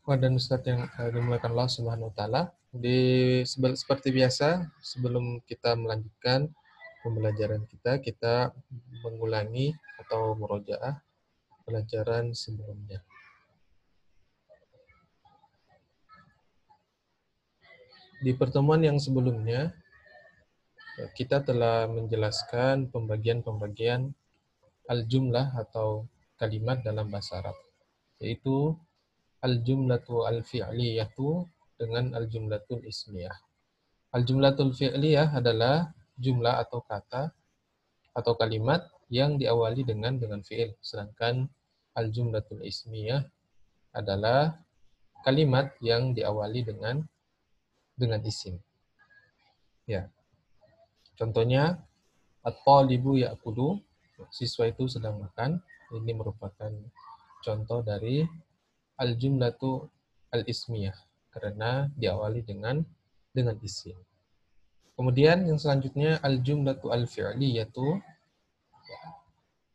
Dan Ustadz yang dimuliakan Allah Subhanahu wa taala, seperti biasa sebelum kita melanjutkan pembelajaran kita, kita mengulangi atau murojaah pelajaran sebelumnya. Di pertemuan yang sebelumnya kita telah menjelaskan pembagian al-jumlah atau kalimat dalam bahasa Arab, yaitu al-jumlatu al-fi'liyatu dengan al-jumlatul ismiyah. Al-jumlatul fi'liyah adalah jumlah atau kata atau kalimat yang diawali dengan fi'il, sedangkan al-jumlatul ismiyah adalah kalimat yang diawali dengan isim. Ya. Contohnya at-talibu ya'kulu, siswa itu sedang makan. Ini merupakan contoh dari al-jumlatu al-ismiyah karena diawali dengan isim. Kemudian yang selanjutnya al-jumlatu al-fi'liyatu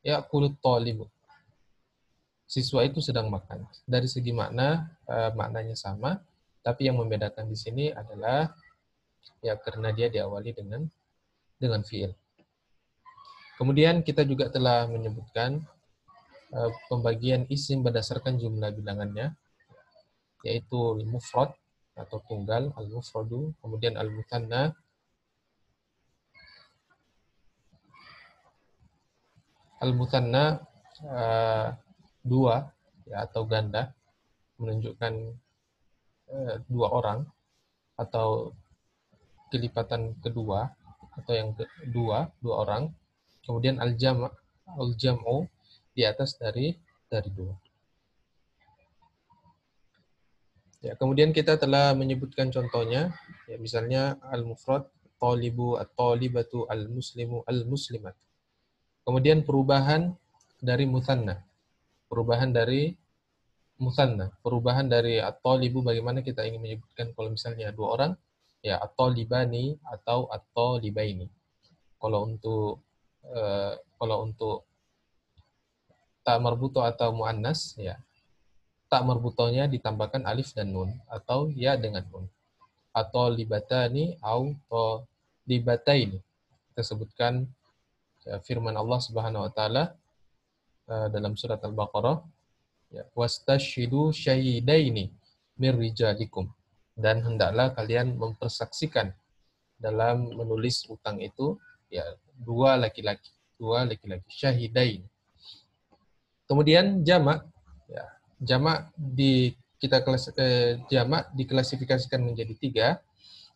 ya'kulut talibu. Siswa itu sedang makan. Dari segi maknanya sama, tapi yang membedakan di sini adalah ya karena dia diawali dengan fi'il. Kemudian kita juga telah menyebutkan pembagian isim berdasarkan jumlah bilangannya, yaitu mufrad atau tunggal, al-mufradu, kemudian al-mutsanna, dua ya, atau ganda, menunjukkan dua orang atau kelipatan kedua atau yang kedua, dua orang. Kemudian al-jam'u di atas dari dua. Ya, kemudian kita telah menyebutkan contohnya, ya, misalnya al-mufrad, talibu, at-talibatu, al-muslimu, al-muslimat. Kemudian perubahan dari mutsanna. Perubahan dari at-talibu, bagaimana kita ingin menyebutkan kalau misalnya dua orang, ya at-talibani atau at-talibaini. Kalau untuk tak marbuto atau muannas, ya tak marbutonya ditambahkan alif dan nun atau ya dengan nun. Atau libatani atau libataini. Kita sebutkan firman Allah Subhanahu wa taala dalam surat Al-Baqarah, ya, wastashhidu syahidaini mir rijalikum, dan hendaklah kalian mempersaksikan dalam menulis utang itu ya dua laki-laki syahidain. Kemudian jamak, ya, jamak diklasifikasikan menjadi tiga: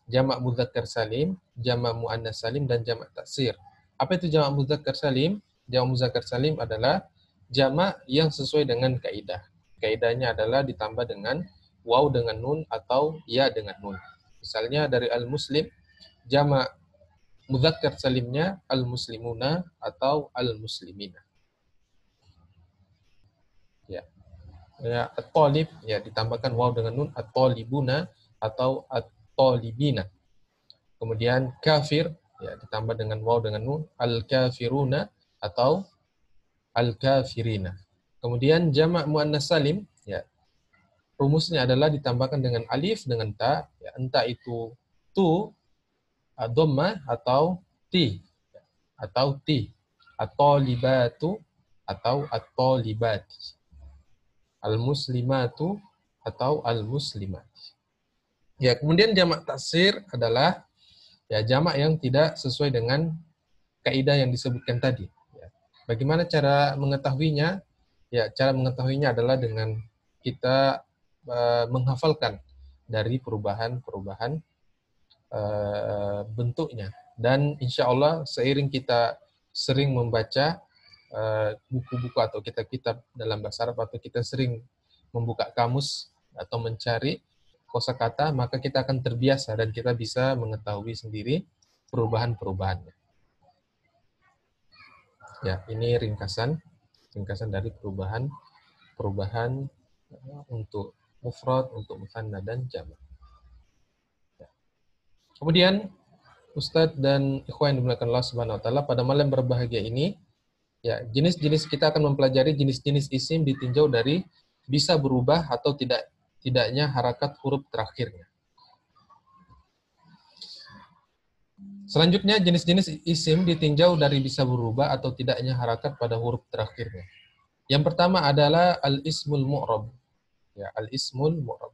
jamak mudzakkar salim, jamak muannas salim, dan jamak taksir. Apa itu jamak mudzakkar salim? Jamak mudzakkar salim adalah jamak yang sesuai dengan kaidah. Kaidahnya adalah ditambah dengan waw dengan nun atau ya dengan nun. Misalnya dari al-muslim, jamak mudzakkar salimnya al-muslimuna atau al-muslimina. Ya. Ya, at-talib, ya ditambahkan waw dengan nun, at-talibuna atau at-talibina. Kemudian kafir, ya ditambah dengan waw dengan nun, al-kafiruna atau al-kafirina. Kemudian jamak muannas salim, ya rumusnya adalah ditambahkan dengan alif dengan ta, ya, entah itu tu, dhammah atau ti, atau ti, at-talibatu atau at-talibat, al-muslimatu atau al-muslimat. Ya, kemudian jamak taksir adalah ya jamak yang tidak sesuai dengan kaidah yang disebutkan tadi. Ya. Bagaimana cara mengetahuinya? Ya, cara mengetahuinya adalah dengan kita menghafalkan dari perubahan bentuknya. Dan insya Allah seiring kita sering membaca buku-buku atau kitab-kitab dalam bahasa Arab, atau kita sering membuka kamus atau mencari kosakata, maka kita akan terbiasa dan kita bisa mengetahui sendiri perubahan-perubahannya. Ya, ini ringkasan dari perubahan untuk mufrad, untuk mutsanna dan jamak. Ya. Kemudian Ustadz dan ikhwan yang dimuliakan Allah Subhanahu wa taala, pada malam berbahagia ini, ya, kita akan mempelajari jenis-jenis isim ditinjau dari bisa berubah atau tidak tidaknya harakat huruf terakhirnya. Selanjutnya, jenis-jenis isim ditinjau dari bisa berubah atau tidaknya harakat pada huruf terakhirnya. Yang pertama adalah al-ismul mu'rab. Ya, al-ismul mu'rab.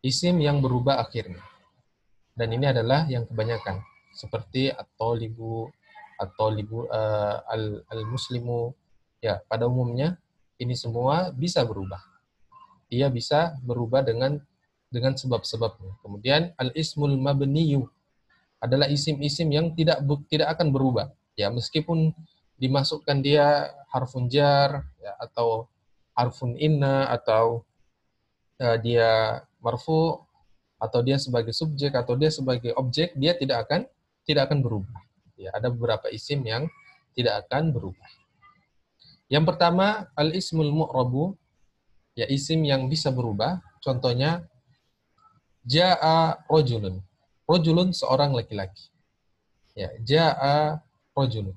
Isim yang berubah akhirnya. Dan ini adalah yang kebanyakan. Seperti at-talibu, al-muslimu. Ya, pada umumnya ini semua bisa berubah. Ia bisa berubah dengan sebab-sebabnya. Kemudian al-ismul mabniyu adalah isim-isim yang tidak akan berubah. Ya, meskipun dimasukkan dia harfun jar ya, atau harfun inna atau dia marfu atau dia sebagai subjek atau dia sebagai objek, dia tidak akan berubah. Ya, ada beberapa isim yang tidak akan berubah. Yang pertama al-ismul mu'rabu, ya isim yang bisa berubah. Contohnya ja'a rajulun. Rajulun seorang laki-laki. Ya, ja'a rajulun.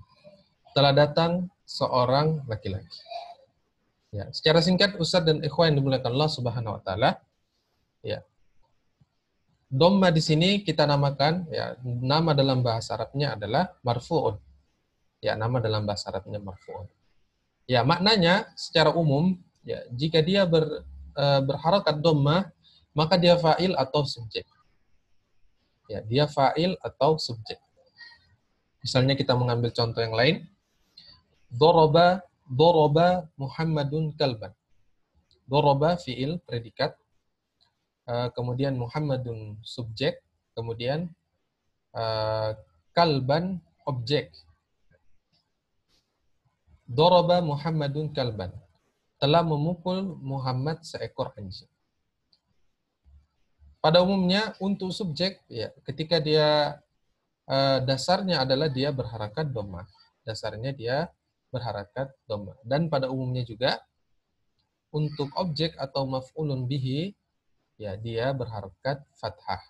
Telah datang seorang laki-laki. Ya, secara singkat Ustaz dan ikhwan yang dimuliakan Allah Subhanahu wa taala, ya. Dhamma di sini kita namakan, ya, nama dalam bahasa Arabnya adalah marfu'un. Ya, nama dalam bahasa Arabnya marfu'un. Ya, maknanya secara umum, ya, jika dia berharakat dhamma, maka dia fa'il atau subjek. Ya, dia fa'il atau subjek. Misalnya kita mengambil contoh yang lain. Doroba Muhammadun kalban. Doroba fi'il predikat, kemudian Muhammadun subjek, kemudian kalban objek. Doroba Muhammadun kalban. Telah memukul Muhammad seekor anjing. Pada umumnya untuk subjek, ya, ketika dia dasarnya adalah dia berharakat dhamma. Dasarnya dia berharakat dhamma. Dan pada umumnya juga untuk objek atau maf'ulun bihi, ya, dia berharakat fathah.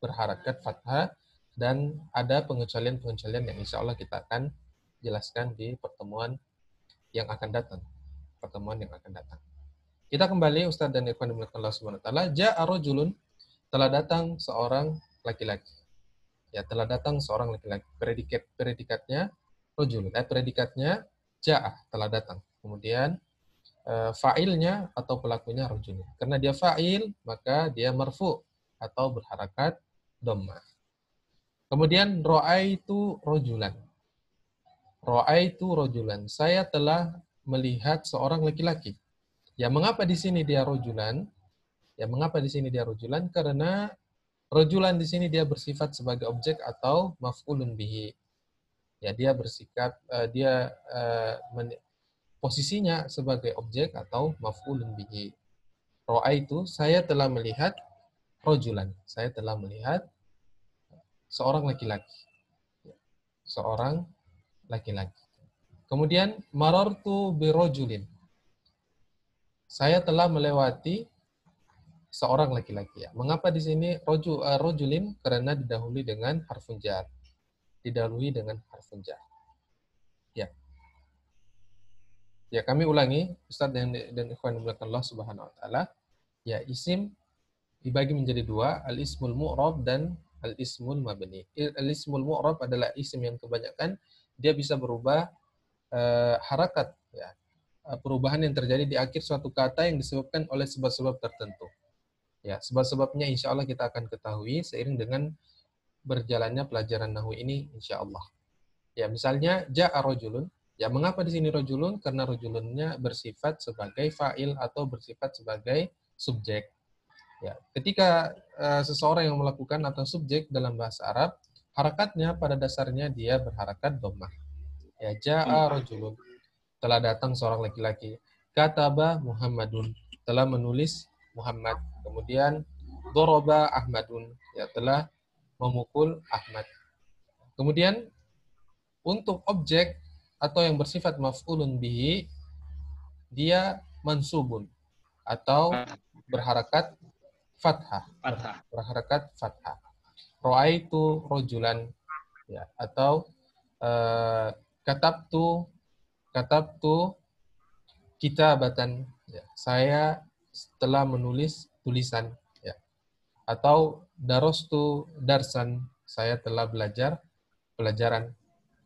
Berharakat fathah, dan ada pengecualian-pengecualian yang insya Allah kita akan jelaskan di pertemuan yang akan datang. Kita kembali, Ustaz dan ikhwan dimuliakan Allah Subhanahu wa taala. Ja'a rajulun, telah datang seorang laki-laki. Ya, telah datang seorang laki-laki. Predikatnya rajulun. Predikatnya ja'a, telah datang. Kemudian fa'ilnya atau pelakunya rajulun. Karena dia fa'il, maka dia marfu atau berharakat dhamma. Kemudian ra'aitu rajulan. Ra'aitu rajulan. Saya telah melihat seorang laki-laki. Ya, mengapa di sini dia rajulan? Karena rajulan di sini dia bersifat sebagai objek atau maf'ulun bihi. Ya, dia bersikap posisinya sebagai objek atau maf'ulun bihi. Ra'aitu, saya telah melihat rajulan. Saya telah melihat seorang laki-laki. Seorang laki-laki. Kemudian marartu birajulin. Saya telah melewati seorang laki-laki. Ya. Mengapa di sini rajulin? Karena didahului dengan harfun jar. Ya. Ya, kami ulangi, Ustaz dan ikhwan dimuliakan Allah Subhanahu wa taala. Ya, isim dibagi menjadi dua, al-ismul mu'rab dan al-ismul mabni. Al-ismul mu'rab adalah isim yang kebanyakan dia bisa berubah harakat, ya. Perubahan yang terjadi di akhir suatu kata yang disebabkan oleh sebab-sebab tertentu. Ya, sebab-sebabnya insya Allah kita akan ketahui seiring dengan berjalannya pelajaran nahwu ini insya Allah. Ya, misalnya ja'a rajulun. Ya, mengapa di sini rajulun? Karena rajulunnya bersifat sebagai fa'il atau bersifat sebagai subjek. Ya, ketika seseorang yang melakukan atau subjek dalam bahasa Arab, harakatnya pada dasarnya dia berharakat dhammah. Ya, ja'a rajulun. Telah datang seorang laki-laki. Kataba Muhammadun, telah menulis Muhammad. Kemudian doroba Ahmadun, ya, telah memukul Ahmad. Kemudian untuk objek atau yang bersifat maf'ulun bihi, dia mansubun atau berharakat fathah. Berharakat fathah. Ra'aitu rajulan, ya, atau katabtu kitabatan, ya, saya telah menulis tulisan, ya. Atau darostu darsan, saya telah belajar pelajaran.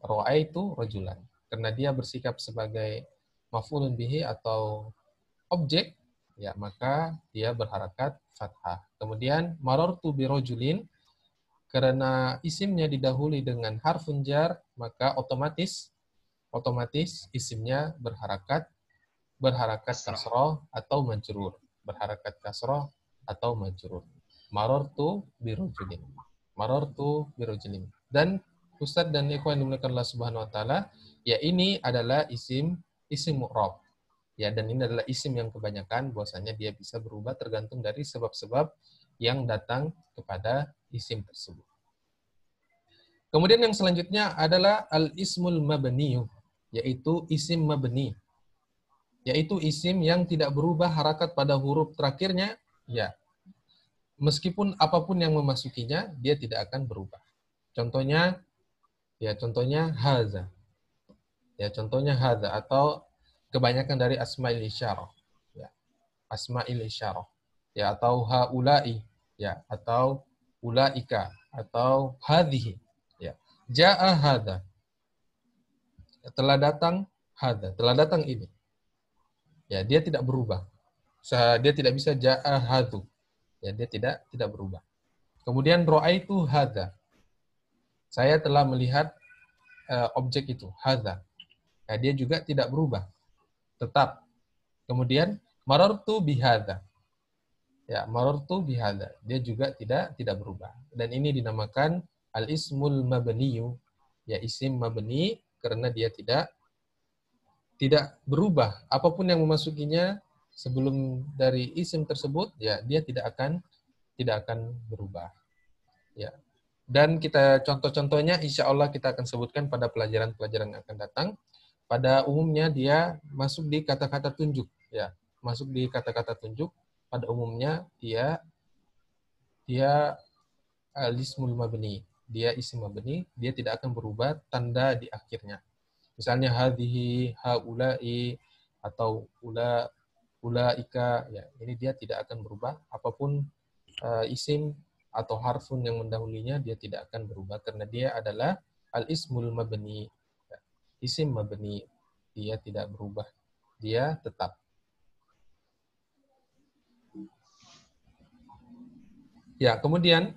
Ra'aitu rajulan, karena dia bersikap sebagai maf'ulun bihi atau objek, ya maka dia berharakat fathah. Kemudian marartu birajulin, karena isimnya didahului dengan harfun jar, maka otomatis isimnya berharakat kasroh atau majrur. Berharakat kasroh atau majrur. Marartu birajulin. Marartu birajulin. Dan Ustadz dan ikhwan yang dimuliakan Allah Subhanahu wa taala, ya ini adalah isim mu'rab. Ya, dan ini adalah isim yang kebanyakan bahwasanya dia bisa berubah tergantung dari sebab-sebab yang datang kepada isim tersebut. Kemudian yang selanjutnya adalah al-ismul mabni, yaitu isim mabni. Yaitu isim yang tidak berubah harakat pada huruf terakhirnya, ya. Meskipun apapun yang memasukinya, dia tidak akan berubah. Contohnya haza. Ya, contohnya haza atau kebanyakan dari asma'il isyarah. Ya, asma'il isyarah. Ya, atau haula'i, ya, atau ulaika, atau hadhihi. Ya. Ja'a hadza. Telah datang hadza, telah datang ini. Ya, dia tidak berubah. Dia tidak bisa ja'a hadzu. Ya, dia tidak berubah. Kemudian ra'aitu hadza. Saya telah melihat objek itu, hadza. Ya, dia juga tidak berubah. Tetap. Kemudian marartu bihadza. Ya, marartu bihadza. Dia juga tidak berubah. Dan ini dinamakan al-ismul mabniyu. Ya, isim mabni karena dia tidak berubah. Apapun yang memasukinya sebelum dari isim tersebut, ya dia tidak akan berubah. Ya. Dan kita contoh-contohnya insya Allah kita akan sebutkan pada pelajaran-pelajaran yang akan datang. Pada umumnya dia masuk di kata-kata tunjuk, ya. Masuk di kata-kata tunjuk. Pada umumnya dia al-ismul mabni. Dia isim mabni, dia tidak akan berubah tanda di akhirnya. Misalnya hadhihi, haula'i, atau ulaika, ya ini dia tidak akan berubah. Apapun isim atau harfun yang mendahulunya dia tidak akan berubah karena dia adalah al-ismul mabni. Ya, isim mabni, dia tidak berubah. Dia tetap. Ya, kemudian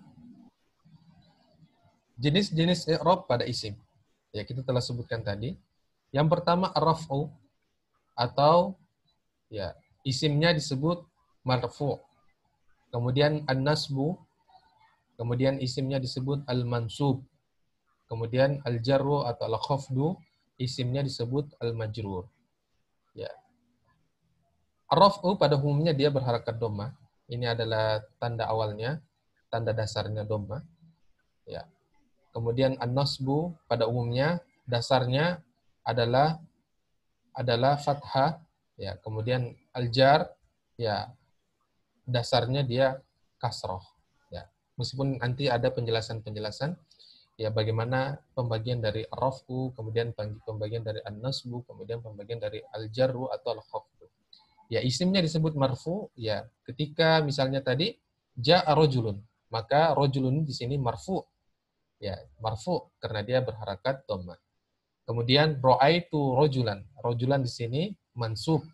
jenis-jenis i'rab pada isim. Ya, kita telah sebutkan tadi. Yang pertama ar-raf'u atau ya isimnya disebut marfu'. Kemudian an-nasbu, kemudian isimnya disebut al-mansub. Kemudian al-jarru atau al-khafdu, isimnya disebut al-majrur. Ya. Ar-raf'u pada umumnya dia berharakat dhammah. Ini adalah tanda awalnya, tanda dasarnya dhammah. Ya. Kemudian an-nasbu pada umumnya dasarnya adalah fathah, ya. Kemudian al-jar, ya, dasarnya dia kasroh, ya. Meskipun nanti ada penjelasan ya bagaimana pembagian dari ar-raf'u, kemudian pembagian dari an-nasbu, kemudian pembagian dari al-jarru atau al-khafdu. Ya, isimnya disebut marfu, ya ketika misalnya tadi ja'a rajulun, maka rajulun di sini marfu. Ya, marfu karena dia berharakat dhammah. Kemudian ra'aitu rajulan. Rajulan di sini mansub.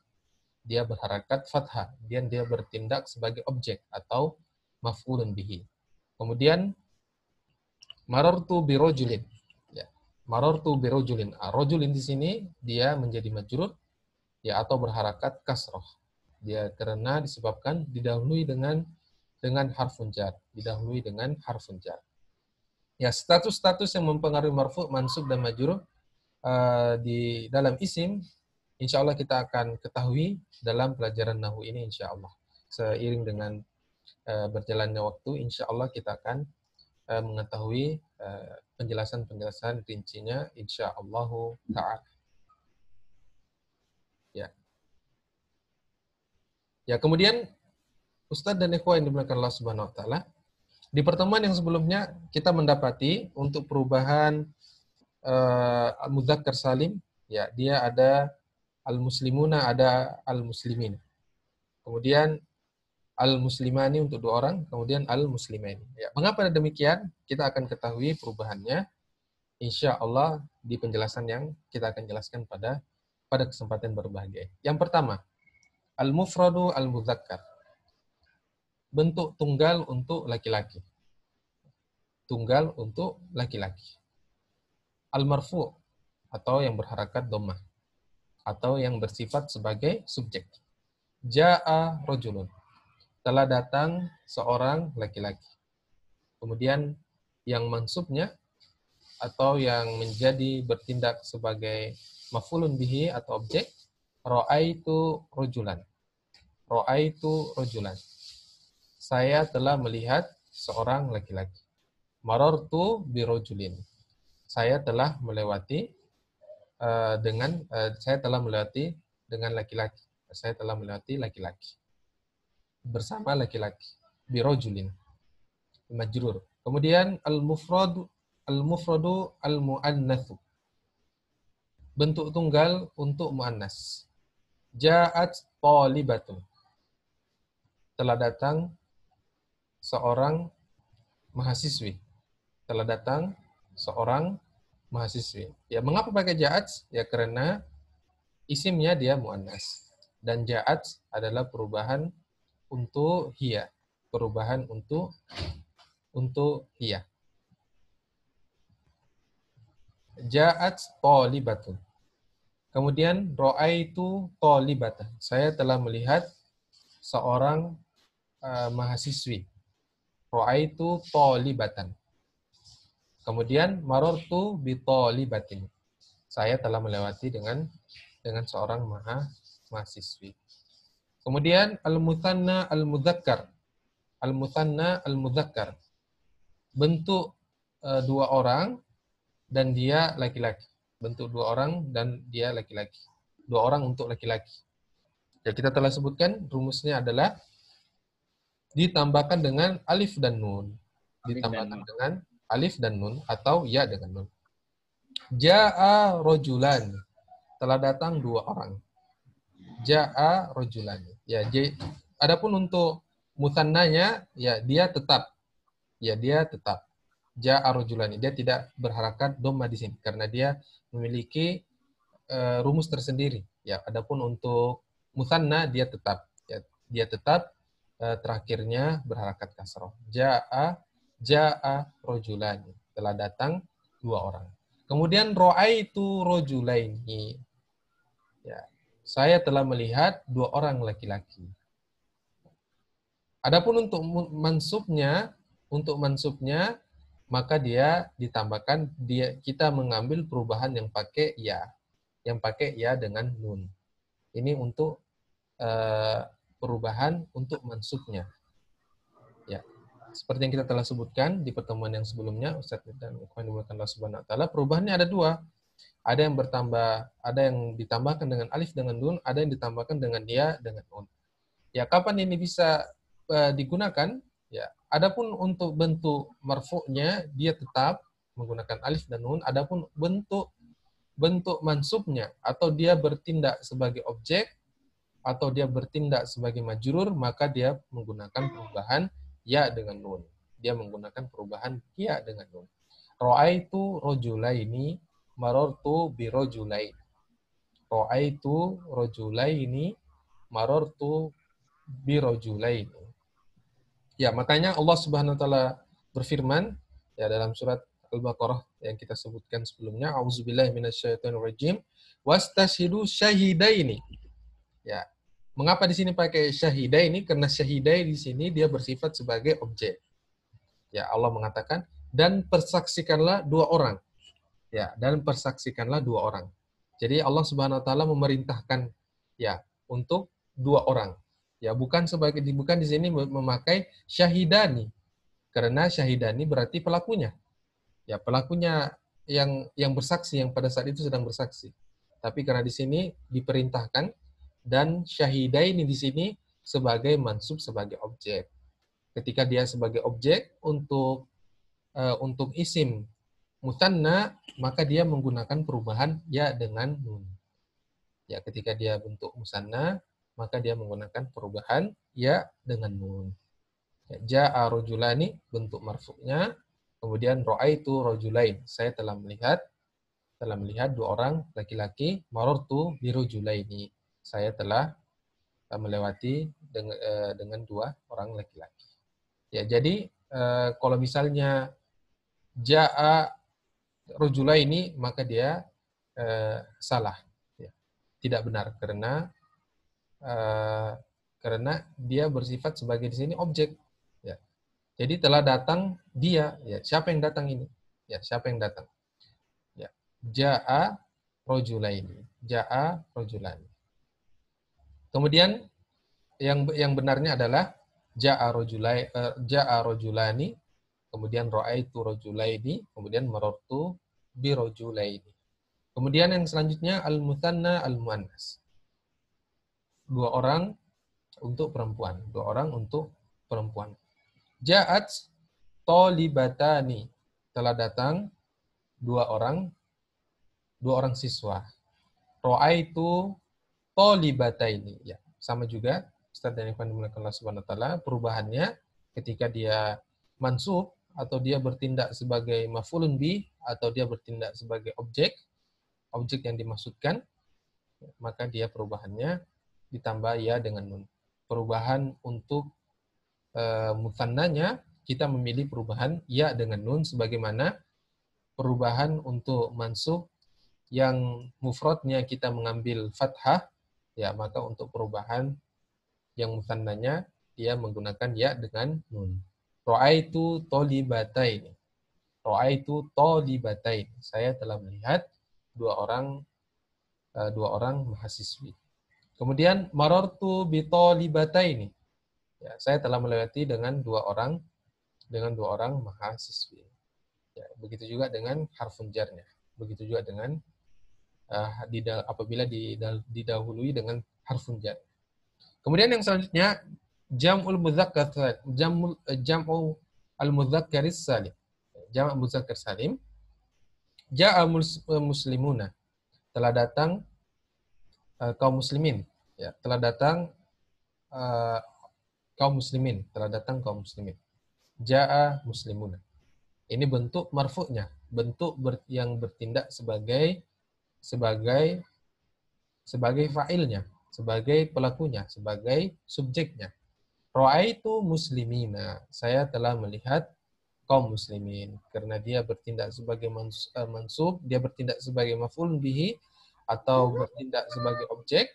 Dia berharakat fathah. Dan dia bertindak sebagai objek atau maf'ulun bihi. Kemudian marartu birajulin. Ya. Marartu birajulin. Rajulin di sini dia menjadi majrur ya atau berharakat kasroh. Dia karena disebabkan didahului dengan harfun jar. Didahului dengan harfun jar. Ya, status-status yang mempengaruhi marfu', mansub dan majrur di dalam isim, insya Allah kita akan ketahui dalam pelajaran nahwu ini insya Allah. Seiring dengan berjalannya waktu, insya Allah kita akan mengetahui penjelasan-penjelasan rincinya insya Allah ta'ala. Ya. Ya, kemudian Ustadz dan ikhwah yang dimuliakan Allah Subhanahu wa taala, di pertemuan yang sebelumnya kita mendapati untuk perubahan al-mudzakkar salim, ya dia ada al-muslimuna, ada al-muslimin. Kemudian al-muslimani untuk dua orang, kemudian al-muslimaini. Ya, mengapa demikian? Kita akan ketahui perubahannya insya Allah di penjelasan yang kita akan jelaskan pada kesempatan berbahagia. Yang pertama, al-mufradu al-mudzakkar. Bentuk tunggal untuk laki-laki. Tunggal untuk laki-laki. Al-marfu' atau yang berharakat dhammah atau yang bersifat sebagai subjek. Ja'a rajulun. Telah datang seorang laki-laki. Kemudian yang mansubnya atau yang menjadi bertindak sebagai maf'ulun bihi atau objek, ra'aitu rajulan. Ra'aitu rajulan. Saya telah melihat seorang laki-laki. Marartu birajulin. Saya telah melewati dengan laki-laki. Saya telah melewati laki-laki. Bersama laki-laki. Birajulin. Majrur. Kemudian al-mufradu al-mu'annatsu. Bentuk tunggal untuk mu'annas. Ja'at talibatun. Telah datang seorang mahasiswi. Telah datang seorang mahasiswi. Ya, mengapa pakai ja'at? Ya karena isimnya dia mu'annas. Dan ja'at adalah perubahan untuk hiya. Perubahan untuk hiya. Ja'at talibatun. Kemudian ra'aitu talibatan. Saya telah melihat seorang mahasiswi. Ra'aitu talibatan. Kemudian marartu bi talibatin. Saya telah melewati dengan seorang mahasiswi. Kemudian al-mutsanna al-mudzakkar. Al-mutsanna al-mudzakkar. Bentuk dua orang dan dia laki-laki. Bentuk dua orang dan dia laki-laki. Dua orang untuk laki-laki. Ya, kita telah sebutkan rumusnya adalah ditambahkan dengan alif dan nun. Ditambahkan dengan alif dan nun atau ya dengan nun. Ja'a rojulan. Telah datang dua orang. Ja'a rojulan. Ya, adapun untuk mutannanya, ya dia tetap. Ya, dia tetap. Ja'a rojulani. Dia tidak berharakat dhammah di sini karena dia memiliki rumus tersendiri. Ya, adapun untuk musanna dia tetap. Ya, dia tetap terakhirnya berharakat kasroh. Ja'a rojulani. Telah datang dua orang. Kemudian ro'aitu rojulaini. Ya, saya telah melihat dua orang laki-laki. Adapun untuk mansubnya, maka dia ditambahkan, kita mengambil perubahan yang pakai ya dengan nun. Ini untuk perubahan untuk mansubnya. Ya, seperti yang kita telah sebutkan di pertemuan yang sebelumnya, Ustaz dan ikhwan dimulakan Allah Subhanahu wa taala, perubahannya ada dua. Ada yang ditambahkan dengan alif dengan nun, ada yang ditambahkan dengan ya dengan nun. Ya, kapan ini bisa digunakan? Ya, adapun untuk bentuk marfu'nya dia tetap menggunakan alif dan nun, adapun bentuk mansubnya atau dia bertindak sebagai objek atau dia bertindak sebagai majrur, maka dia menggunakan perubahan ya dengan nun. Dia menggunakan perubahan ya dengan nun. Ra'aitu rajulaini marartu bi rajulain. Ra'aitu rajulaini marartu bi rajulain. Ya, makanya Allah Subhanahu wa taala berfirman ya dalam surat Al-Baqarah yang kita sebutkan sebelumnya, auzubillahi minasyaitonir rajim, wastashhidu syahidaini. Ya. Mengapa di sini pakai syahidaini? Karena syahidai di sini dia bersifat sebagai objek. Ya, Allah mengatakan dan persaksikanlah dua orang. Ya, dan persaksikanlah dua orang. Jadi Allah Subhanahu wa taala memerintahkan ya untuk dua orang. Ya, bukan di sini memakai syahidani. Karena syahidani berarti pelakunya. Ya, pelakunya yang bersaksi, yang pada saat itu sedang bersaksi. Tapi karena di sini diperintahkan dan syahidaini di sini sebagai mansub, sebagai objek. Ketika dia sebagai objek untuk isim mutanna, maka dia menggunakan perubahan ya dengan nun. Ya, ketika dia bentuk musanna, maka dia menggunakan perubahan ya dengan nun. Ya, ja'a rajulani bentuk marfu'nya, kemudian ra'aitu rajulain. Saya telah melihat dua orang laki-laki, marartu birajulaini. Saya telah melewati dengan dua orang laki-laki. Ya, jadi kalau misalnya ja'a rajulaini maka dia salah, ya. Tidak benar karena dia bersifat sebagai di sini objek. Ya. Jadi telah datang dia. Ya, siapa yang datang ini? Ya, siapa yang datang? Ya. Ja'a rajulaini. Ja'a rajulani. Kemudian yang benarnya adalah ja'a rajulani, kemudian ra'aitu rajulaini, kemudian marartu bi rajulaini. Kemudian yang selanjutnya al-mutsanna al-muannas. Dua orang untuk perempuan. Dua orang untuk perempuan. Ja'at tolibatani. Telah datang dua orang siswa. Ra'aitu tolibataini. Ya, sama juga Ustaz dan Ikhwan dimulakan Allah Subhanahu wa taala, perubahannya ketika dia mansub atau dia bertindak sebagai maf'ulun bih atau dia bertindak sebagai objek yang dimaksudkan, maka dia perubahannya ditambah ya dengan nun. Perubahan untuk mutsannanya kita memilih perubahan ya dengan nun, sebagaimana perubahan untuk mansub yang mufradnya kita mengambil fathah, ya maka untuk perubahan yang mutsannanya dia menggunakan ya dengan nun. Ra'aitu tolibatain. Ra'aitu tolibatain. Saya telah melihat dua orang mahasiswi. Kemudian marartu bi talibataini. Ya, saya telah melewati dengan dua orang mahasiswi. Ya, begitu juga dengan harfun jarnya. Begitu juga dengan apabila didahului dengan harfun jar. Kemudian yang selanjutnya jam'ul al-mudzakkaris salim. Jam' muzakkar salim. Ja'a muslimuna. Telah datang kaum muslimin. Ya, telah datang kaum muslimin. Ja'a muslimuna. Ini bentuk marfu'nya, bentuk yang bertindak sebagai fa'ilnya, sebagai pelakunya, sebagai subjeknya. Ra'aitu muslimina. Saya telah melihat kaum muslimin. Karena dia bertindak sebagai mansub, dia bertindak sebagai maf'ul bihi atau bertindak sebagai objek,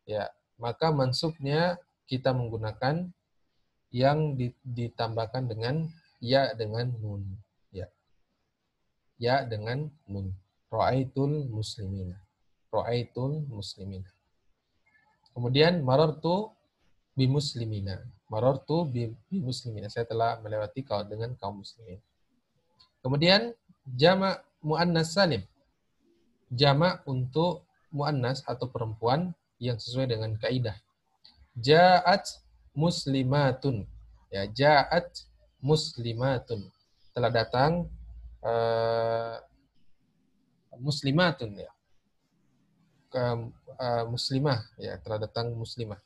ya, maka mansubnya kita menggunakan yang ditambahkan dengan ya dengan nun. Ya dengan nun. Ra'aitul muslimina. Ra'aitul muslimina. Kemudian marartu bi muslimina. Marartu bi muslimina. Saya telah melewati dengan kaum muslimin. Kemudian jama' muannas salim. Jama' untuk muannas atau perempuan yang sesuai dengan kaidah. Ja'at muslimatun. Ya, ja'at muslimatun. Telah datang muslimatun, ya. Muslimah, ya, telah datang muslimah.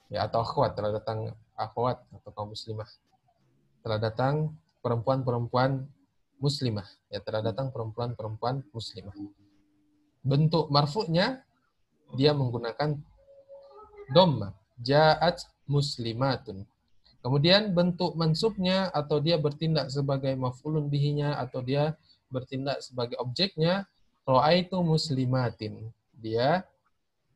Ya, atau akhwat, telah datang akhwat atau kaum muslimah. Telah datang perempuan-perempuan muslimah, ya, telah datang perempuan-perempuan muslimah. Bentuk marfu'nya dia menggunakan dhamma, ja'at muslimatun. Kemudian bentuk mansubnya atau dia bertindak sebagai maf'ulun bihinya atau dia bertindak sebagai objeknya, ra'aitu muslimatin. Dia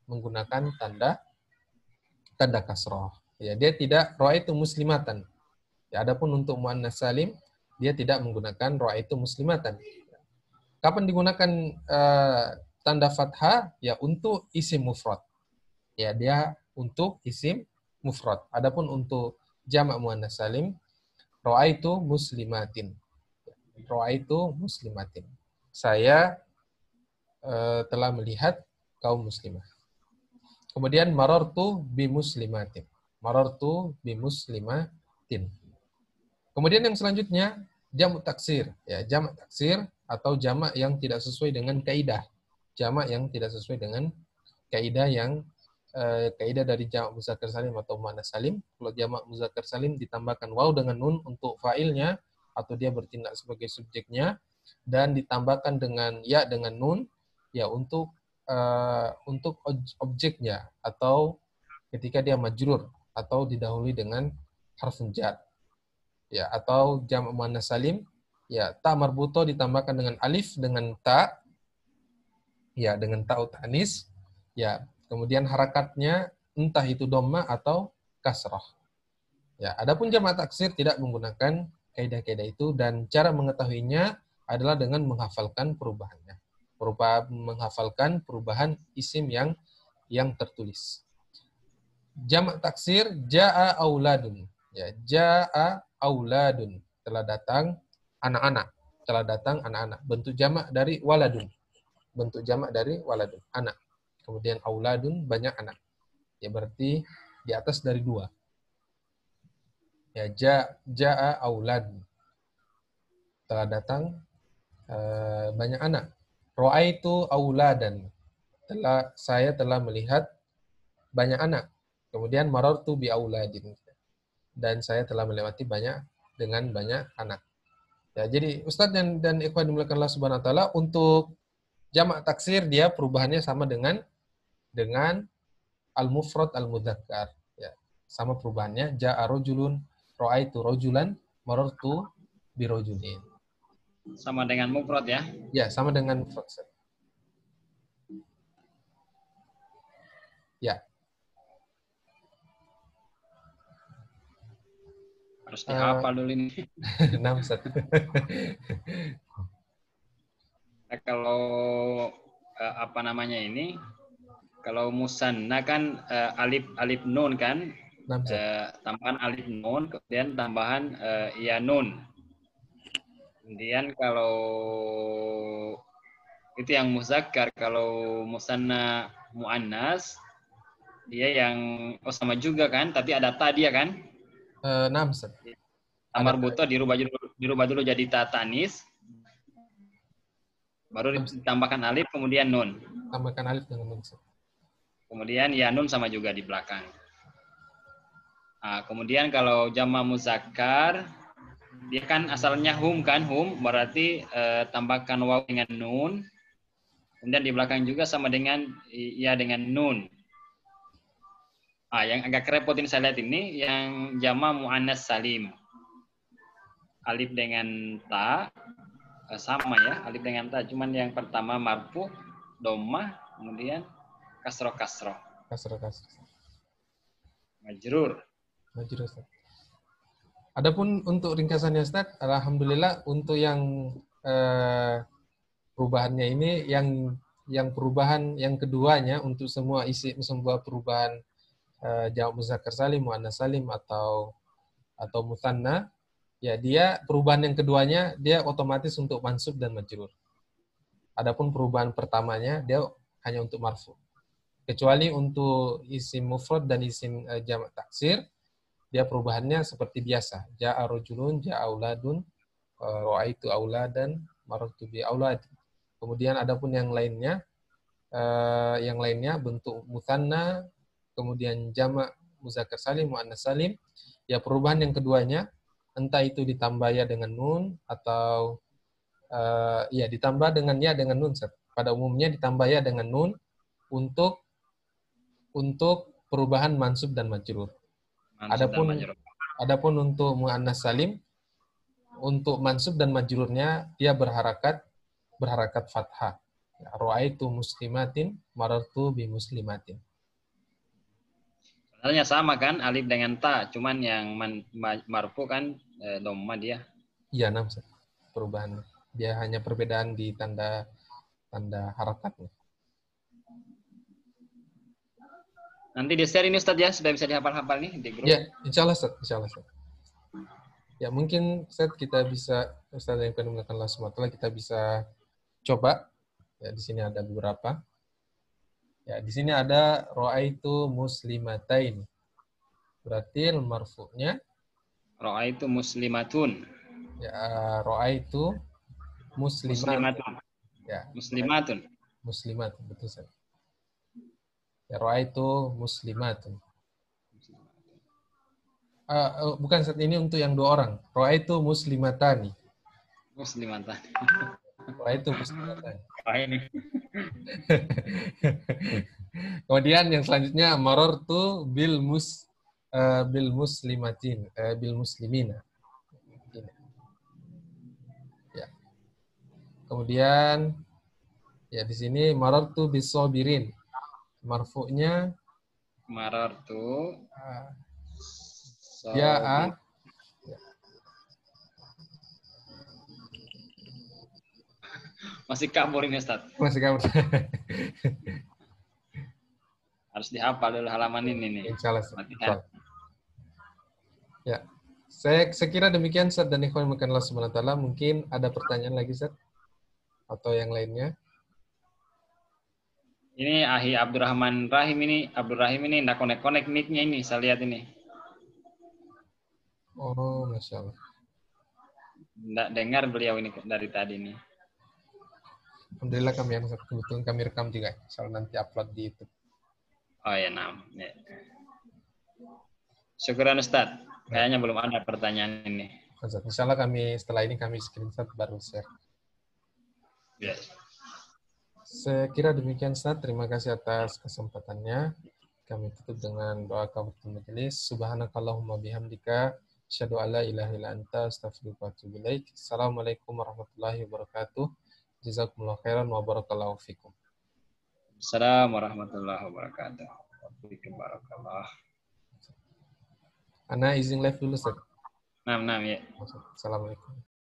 menggunakan tanda kasroh. Ya, dia tidak ra'aitu muslimatan. Ya, adapun untuk muannas salim dia tidak menggunakan ra'aitu muslimatan. Kapan digunakan tanda fathah? Ya, untuk isim mufrad. Ya, dia untuk isim mufrad. Adapun untuk jamak muannas salim, ra'aitu muslimatin. Ra'aitu muslimatin. Saya telah melihat kaum muslimah. Kemudian marartu bi muslimatin. Marartu bi muslimatin. Kemudian yang selanjutnya jamak taksir. Ya, jamak taksir atau jamak yang tidak sesuai dengan kaidah. Jamak yang tidak sesuai dengan kaidah yang kaidah dari jamak muzakkar salim atau muannats salim. Kalau jamak muzakkar salim ditambahkan waw dengan nun untuk fa'ilnya atau dia bertindak sebagai subjeknya, dan ditambahkan dengan ya dengan nun ya untuk objeknya atau ketika dia majrur atau didahului dengan harfun jar. Ya, atau jamak muannats salim ya ta marbuto ditambahkan dengan alif dengan ta ya dengan ta tanis ya, kemudian harakatnya entah itu dhamma atau kasrah. Ya, adapun jamak taksir tidak menggunakan kaidah-kaidah itu, dan cara mengetahuinya adalah dengan menghafalkan perubahannya. Menghafalkan perubahan isim yang tertulis. Jamak taksir jaa auladun. Ya, jaa auladun, telah datang anak-anak. Telah datang anak-anak. Bentuk jamak dari waladun. Bentuk jamak dari waladun, anak. Kemudian auladun, banyak anak. Ya, berarti di atas dari 2. Ya, jaa aulad, telah datang banyak anak. Ra'aitu auladan, saya telah melihat banyak anak. Kemudian marartu bi auladin, dan saya telah melewati dengan banyak anak. Ya, jadi Ustadz dan ikhwan dimuliakan Allah Subhanahu wa taala, untuk jamak taksir dia perubahannya sama dengan al-mufrad al-mudzakkar. Ya, sama perubahannya, jaa rajulun, ra'aitu rajulan, marartu bi rajulin. Sama dengan mufrad ya? Ya, sama dengan mufrad. Ya. Harus dihafal dulu ini. 61. Nah, kalau apa namanya ini? Kalau musanna kan alif nun kan? Tambahan alif nun, kemudian tambahan ya nun. Kemudian kalau itu yang muzakkar, kalau musanna muannas dia yang sama juga kan, tapi ada ta dia kan? Amar buto dirubah dulu jadi ta tanis, baru ditambahkan alif kemudian nun. Tambahkan alif dengan nun. Kemudian ya nun sama juga di belakang. Nah, kemudian kalau jamak muzakkar dia kan asalnya hum kan, hum berarti tambahkan waw dengan nun. Kemudian di belakang juga sama dengan ya dengan nun. Yang agak kerepotin saya lihat ini yang jamak muannats salim. Alif dengan ta sama ya, alif dengan ta, cuman yang pertama marfu, dhammah, kemudian kasroh. Majrur. Adapun untuk ringkasannya Ustaz, alhamdulillah untuk yang perubahannya ini yang perubahan yang keduanya untuk semua perubahan jamak muzakkar salim, muannats salim atau mutsanna, ya dia perubahan yang keduanya dia otomatis untuk mansub dan majrur. Adapun perubahan pertamanya dia hanya untuk marfu. Kecuali untuk isim mufrad dan isim jamak taksir, dia perubahannya seperti biasa. Ja'a rajulun, ja'a auladun, ra'aitu auladan, marartu bi aulad. Kemudian adapun yang lainnya bentuk mutsanna, kemudian jamak muzakkar salim, muannats salim, ya perubahan yang keduanya entah itu ditambah ya dengan nun atau ya ditambah dengan ya dengan nun. Pada umumnya ditambah ya dengan nun untuk perubahan mansub dan majrur. Adapun untuk muannats salim, untuk mansub dan majrurnya dia berharakat fathah. Ra'aitu muslimatin, marartu bi muslimatin. Sebenarnya sama kan, alif dengan ta, cuman yang marfu kan dhamma dia. Iya, perubahan. Dia hanya perbedaan di tanda harakatnya. Nanti di-share ini Ustaz ya, supaya bisa dihafal-hafal nih di grup. Ya, insyaallah Ustaz. Ya, mungkin Ustaz kita bisa, Ustaz yang akan menggunakan Allah SWT, kita bisa coba. Ya, di sini ada beberapa. Ya, di sini ada ra'aitu muslimatain. Berarti marfu'nya ra'aitu muslimatun. Ya, ra'aitu muslimatun. Ya, muslimatun. Muslimat, betul Ustaz. Ya, ra'aitu muslimatun. Bukan saat ini untuk yang 2 orang. Ra'aitu muslimatani. Muslimatan. Ra'aitu muslimatani. Wah ini. Kemudian yang selanjutnya marartu bil muslimatin, bil muslimina. Ya. Kemudian ya di sini marartu bis sabirin. Marfu'nya Marartu ja'a. sabir. Masih kabur ini Ustaz. Masih kamu. Harus dihafal dulu halaman ini nih. Insyaallah. Latihan. Ya. Saya kira demikian Ustaz dan ikhwan Allah Subhanahu wa taala. Mungkin ada pertanyaan lagi Ustaz atau yang lainnya? Ini Ahi Abdurrahman Rahim ini, Abdurrahim ini nggak connect mic-nya ini, saya lihat ini. Oh, Masya Allah. Nggak dengar beliau ini dari tadi nih. Alhamdulillah kami yang kebetulan kami rekam juga. Soal nanti upload di YouTube. Oh ya, nam. Ya. Syukuran Ustaz. Kayaknya belum ada pertanyaan ini. Insya Allah kami setelah ini kami screenshot baru share. Ya. Saya kira demikian Ustaz. Terima kasih atas kesempatannya. Kami tutup dengan doa kafaratul majelis. Subhanakallahumma bihamdika asyhadu an la ilaha illa anta astaghfiruka wa atubu ilaik. Assalamualaikum warahmatullahi wabarakatuh. Jazakumullah khairan wa barakallahu fikum. Assalamualaikum warahmatullahi wabarakatuh. Barakallah. Ana izin live dulu Ustaz. Nam ya. Assalamualaikum.